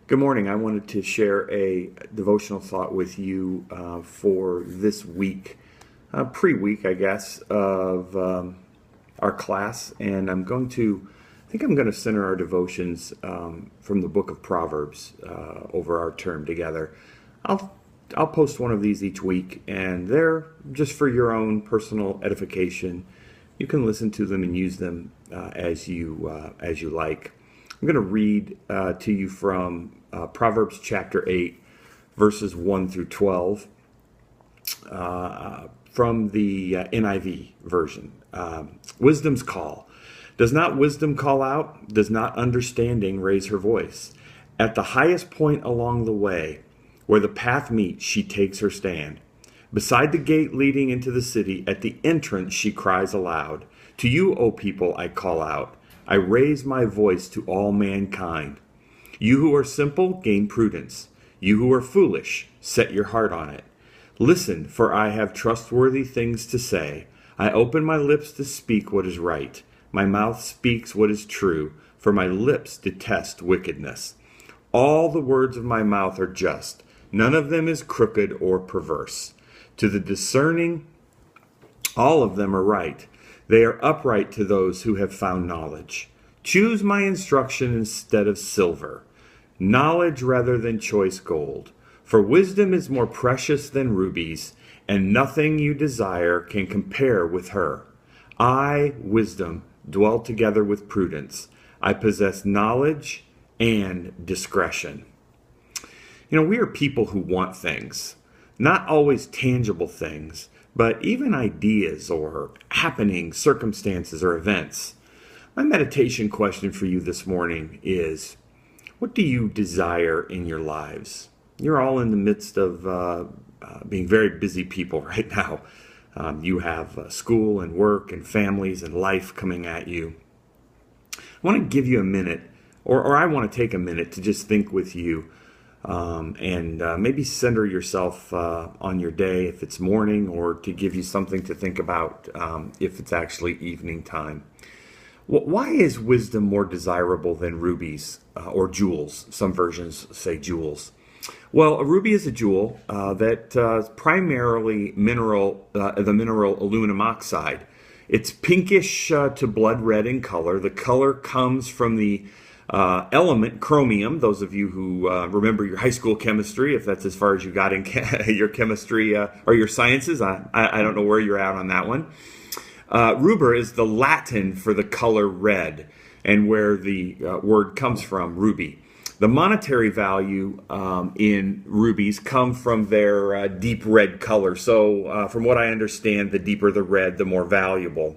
Good morning. I wanted to share a devotional thought with you for this week, pre-week, I guess, of our class. And I think I'm going to center our devotions from the book of Proverbs over our term together. I'll post one of these each week, and they're just for your own personal edification. You can listen to them and use them as you like. I'm going to read to you from Proverbs chapter 8, verses 1 through 12, from the NIV version. Wisdom's call. Does not wisdom call out? Does not understanding raise her voice? At the highest point along the way, where the path meets, she takes her stand. Beside the gate leading into the city, at the entrance she cries aloud. To you, O people, I call out. I raise my voice to all mankind. You who are simple, gain prudence. You who are foolish, set your heart on it. Listen, for I have trustworthy things to say. I open my lips to speak what is right. My mouth speaks what is true, for my lips detest wickedness. All the words of my mouth are just. None of them is crooked or perverse. To the discerning, all of them are right. They are upright to those who have found knowledge. Choose my instruction instead of silver, knowledge rather than choice gold. For wisdom is more precious than rubies, and nothing you desire can compare with her. I, wisdom, dwell together with prudence. I possess knowledge and discretion. We are people who want things, not always tangible things, but even ideas or happenings, circumstances, or events. My meditation question for you this morning is, what do you desire in your lives? You're all in the midst of being very busy people right now. You have school and work and families and life coming at you. I want to give you a minute, or I want to take a minute to just think with you and maybe center yourself on your day if it's morning, or to give you something to think about if it's actually evening time. Why is wisdom more desirable than rubies or jewels? Some versions say jewels. Well, a ruby is a jewel that is primarily the mineral aluminum oxide. It's pinkish to blood red in color. The color comes from the element chromium. Those of you who remember your high school chemistry, if that's as far as you got in your chemistry or your sciences, I don't know where you're at on that one. Ruber is the Latin for the color red, and where the word comes from, ruby. The monetary value in rubies come from their deep red color. So from what I understand, the deeper the red, the more valuable.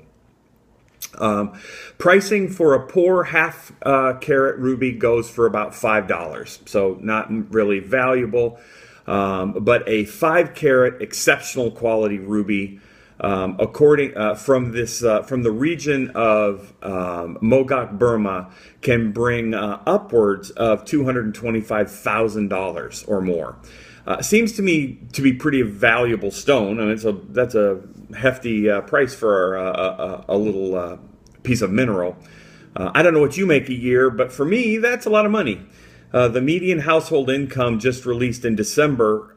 Pricing for a poor half carat ruby goes for about $5. So not really valuable, but a 5 carat exceptional quality ruby, according from the region of Mogok, Burma, can bring upwards of $225,000 or more. Seems to me to be pretty valuable stone. I mean, that's a hefty price for a little piece of mineral. I don't know what you make a year, but for me, that's a lot of money. The median household income just released in December,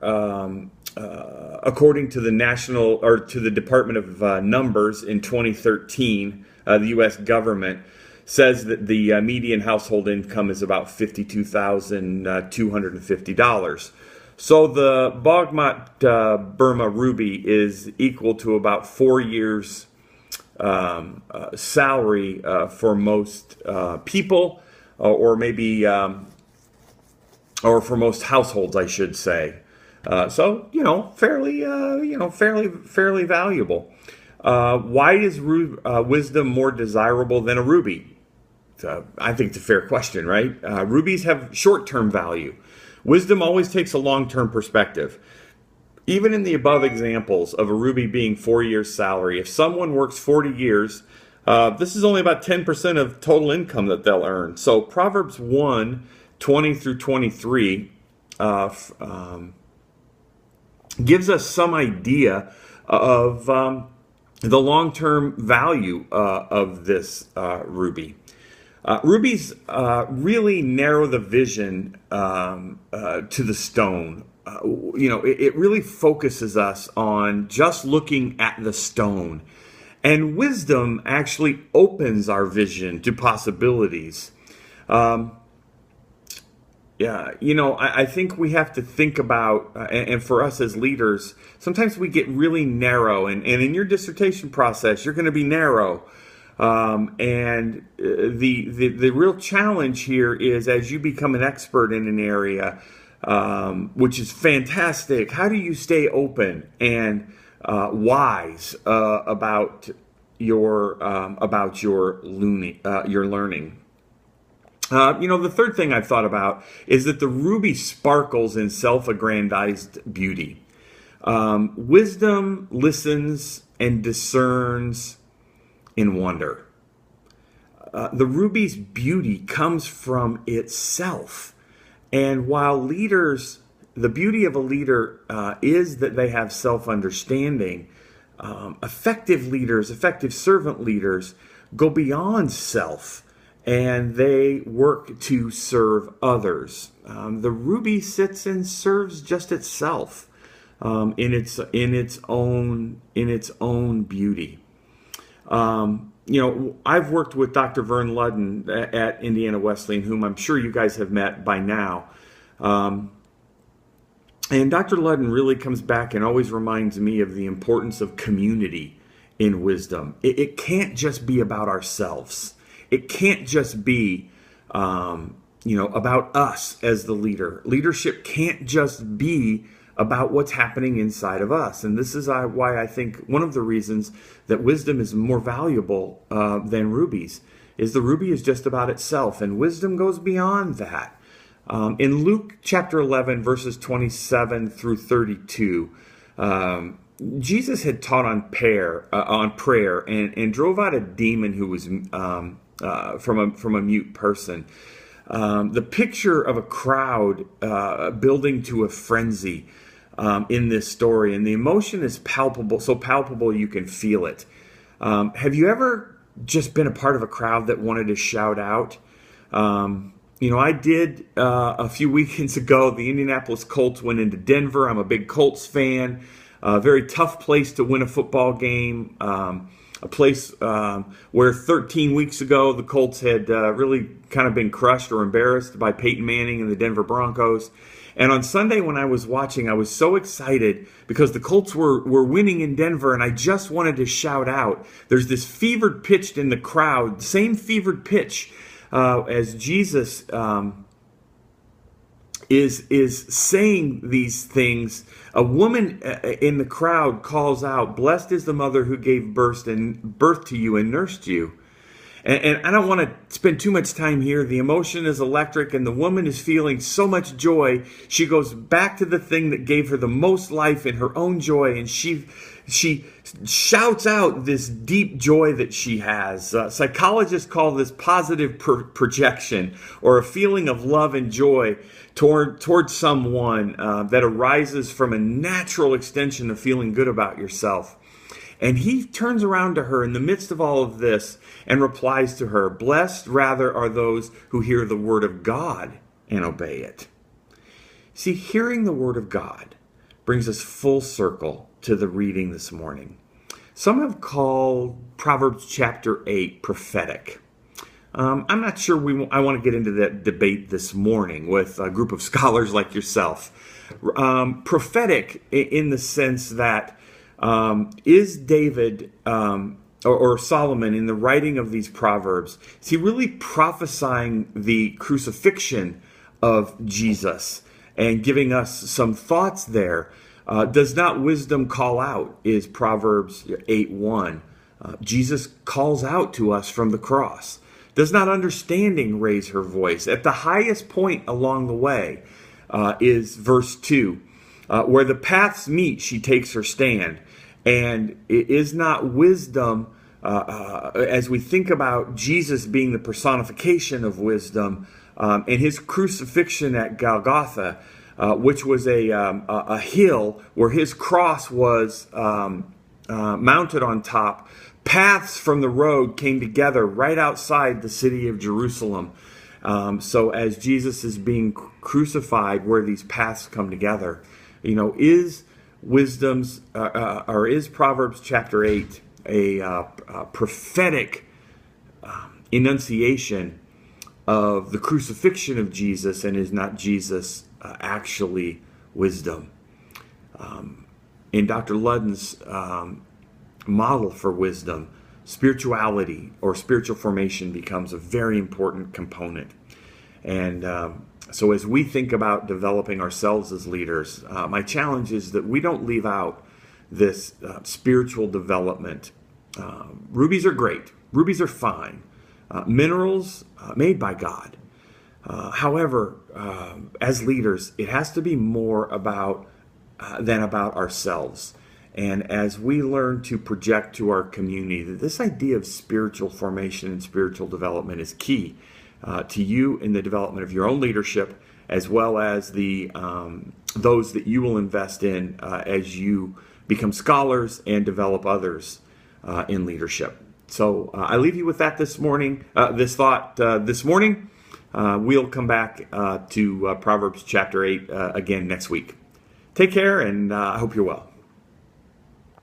according to the Department of Numbers in 2013, the U.S. government says that the median household income is about $52,250. So the Bogmat Burma ruby is equal to about 4 years' salary for most people, or maybe, or for most households, I should say. So fairly valuable. Why is wisdom more desirable than a ruby? I think it's a fair question, right? Rubies have short-term value. Wisdom always takes a long-term perspective. Even in the above examples of a ruby being 4 years' salary, if someone works 40 years, this is only about 10% of total income that they'll earn. So Proverbs 1:20 through 23 gives us some idea of the long-term value of this ruby. Rubies really narrow the vision to the stone. It really focuses us on just looking at the stone. And wisdom actually opens our vision to possibilities. I think we have to think about, and for us as leaders, sometimes we get really narrow. And in your dissertation process, you're going to be narrow. The real challenge here is, as you become an expert in an area, which is fantastic, how do you stay open and wise about your learning? The third thing I've thought about is that the ruby sparkles in self-aggrandized beauty. Wisdom listens and discerns in wonder. The ruby's beauty comes from itself. And while the beauty of a leader is that they have self-understanding, effective servant leaders go beyond self, and they work to serve others. The ruby sits and serves just itself in its own beauty. I've worked with Dr. Vern Ludden at Indiana Wesleyan, whom I'm sure you guys have met by now. And Dr. Ludden really comes back and always reminds me of the importance of community in wisdom. It can't just be about ourselves. It can't just be, about us as the leader. Leadership can't just be about what's happening inside of us. And this is why I think one of the reasons that wisdom is more valuable than rubies is the ruby is just about itself, and wisdom goes beyond that. In Luke chapter 11, verses 27 through 32, Jesus had taught on prayer and drove out a demon who was from a mute person. The picture of a crowd building to a frenzy in this story, and the emotion is palpable, so palpable you can feel it. Have you ever just been a part of a crowd that wanted to shout out? I did a few weekends ago. The Indianapolis Colts went into Denver. I'm a big Colts fan. A very tough place to win a football game. A place where 13 weeks ago the Colts had really kind of been crushed or embarrassed by Peyton Manning and the Denver Broncos. And on Sunday when I was watching, I was so excited because the Colts were winning in Denver, and I just wanted to shout out. There's this fevered pitch in the crowd, same fevered pitch as Jesus is saying these things. A woman in the crowd calls out, "Blessed is the mother who gave birth to you and nursed you." And I don't want to spend too much time here. The emotion is electric, and the woman is feeling so much joy. She goes back to the thing that gave her the most life in her own joy, and she shouts out this deep joy that she has. Psychologists call this positive projection, or a feeling of love and joy toward someone that arises from a natural extension of feeling good about yourself. And he turns around to her in the midst of all of this and replies to her, "Blessed rather are those who hear the word of God and obey it." See, hearing the word of God brings us full circle to the reading this morning. Some have called Proverbs chapter 8 prophetic. I'm not sure I want to get into that debate this morning with a group of scholars like yourself. Prophetic in the sense that is David or Solomon, in the writing of these Proverbs, is he really prophesying the crucifixion of Jesus and giving us some thoughts there? Does not wisdom call out, is Proverbs 8:1. Jesus calls out to us from the cross. Does not understanding raise her voice? At the highest point along the way is verse 2. Where the paths meet, she takes her stand. And it is not wisdom, as we think about Jesus being the personification of wisdom, and his crucifixion at Golgotha, which was a hill where his cross was mounted on top, Paths from the road came together right outside the city of Jerusalem. So as Jesus is being crucified, where these paths come together, is is Proverbs chapter 8 a prophetic enunciation of the crucifixion of Jesus, and is not Jesus actually wisdom? In Dr. Ludden's model for wisdom, spirituality or spiritual formation becomes a very important component. And so as we think about developing ourselves as leaders, my challenge is that we don't leave out this spiritual development. Rubies are great. Rubies are fine. Minerals made by God. However, as leaders, it has to be more about than about ourselves. And as we learn to project to our community, that this idea of spiritual formation and spiritual development is key to you in the development of your own leadership, as well as the those that you will invest in as you become scholars and develop others in leadership. So I leave you with that this morning. This thought this morning. We'll come back to Proverbs chapter 8 again next week. Take care, and I hope you're well.